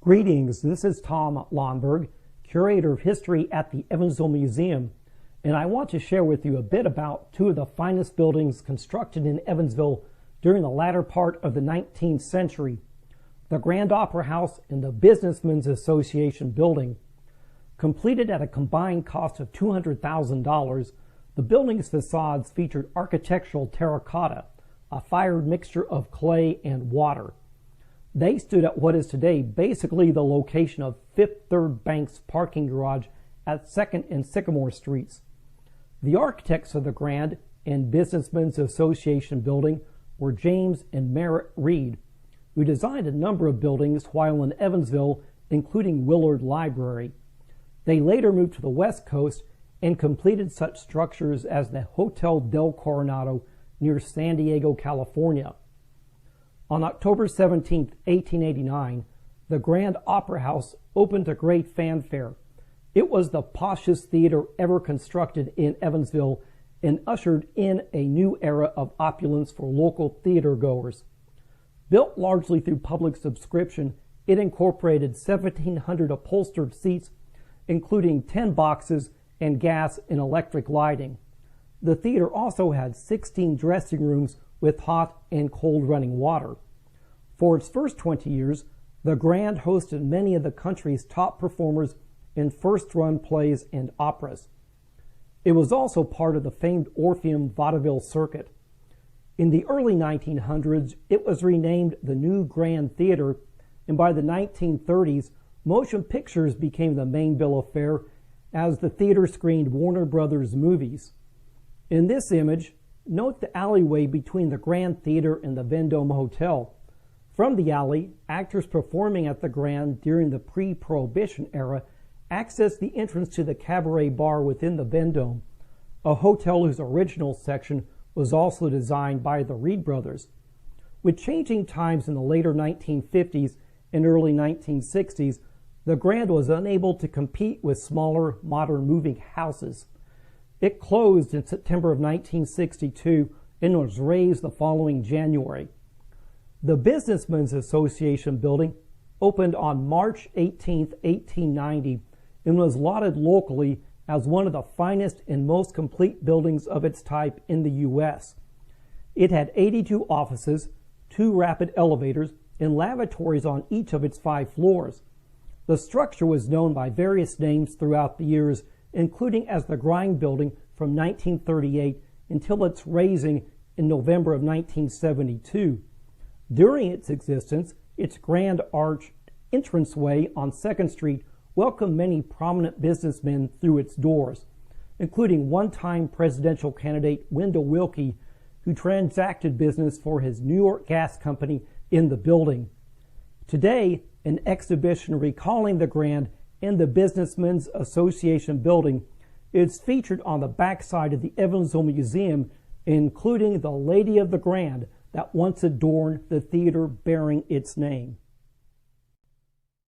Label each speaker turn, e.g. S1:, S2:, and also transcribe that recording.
S1: Greetings, this is Tom Lonnberg, Curator of History at the Evansville Museum, and I want to share with you a bit about two of the finest buildings constructed in Evansville during the latter part of the 19th century, the Grand Opera House and the Businessmen's Association building. Completed at a combined cost of $200,000, the building's facades featured architectural terracotta, a fired mixture of clay and water. They stood at what is today basically the location of Fifth Third Bank's parking garage at 2nd and Sycamore Streets. The architects of the Grand and Businessmen's Association building were James and Merritt Reid, who designed a number of buildings while in Evansville, including Willard Library. They later moved to the West Coast and completed such structures as the Hotel del Coronado near San Diego, California. On October 17, 1889, the Grand Opera House opened to great fanfare. It was the poshest theater ever constructed in Evansville and ushered in a new era of opulence for local theater goers. Built largely through public subscription, it incorporated 1,700 upholstered seats, including 10 boxes and gas and electric lighting. The theater also had 16 dressing rooms with hot and cold running water. For its first 20 years, the Grand hosted many of the country's top performers in first-run plays and operas. It was also part of the famed Orpheum vaudeville circuit. In the early 1900s, it was renamed the New Grand Theater, and by the 1930s, motion pictures became the main bill of fare as the theater screened Warner Brothers movies. In this image, note the alleyway between the Grand Theater and the Vendome Hotel. From the alley, actors performing at the Grand during the pre-Prohibition era accessed the entrance to the cabaret bar within the Vendome, a hotel whose original section was also designed by the Reid Brothers. With changing times in the later 1950s and early 1960s, the Grand was unable to compete with smaller, modern moving houses. It closed in September of 1962 and was raised the following January. The Businessmen's Association building opened on March 18, 1890, and was lauded locally as one of the finest and most complete buildings of its type in the U.S. It had 82 offices, 2 rapid elevators, and lavatories on each of its 5 floors. The structure was known by various names throughout the years, including as the Grind Building from 1938 until its raising in November of 1972. During its existence, its grand arched entranceway on 2nd Street welcomed many prominent businessmen through its doors, including one-time presidential candidate Wendell Willkie, who transacted business for his New York Gas Company in the building. Today, an exhibition recalling the Grand and the Businessmen's Association building is featured on the backside of the Evansville Museum, including the Lady of the Grand that once adorned the theater bearing its name.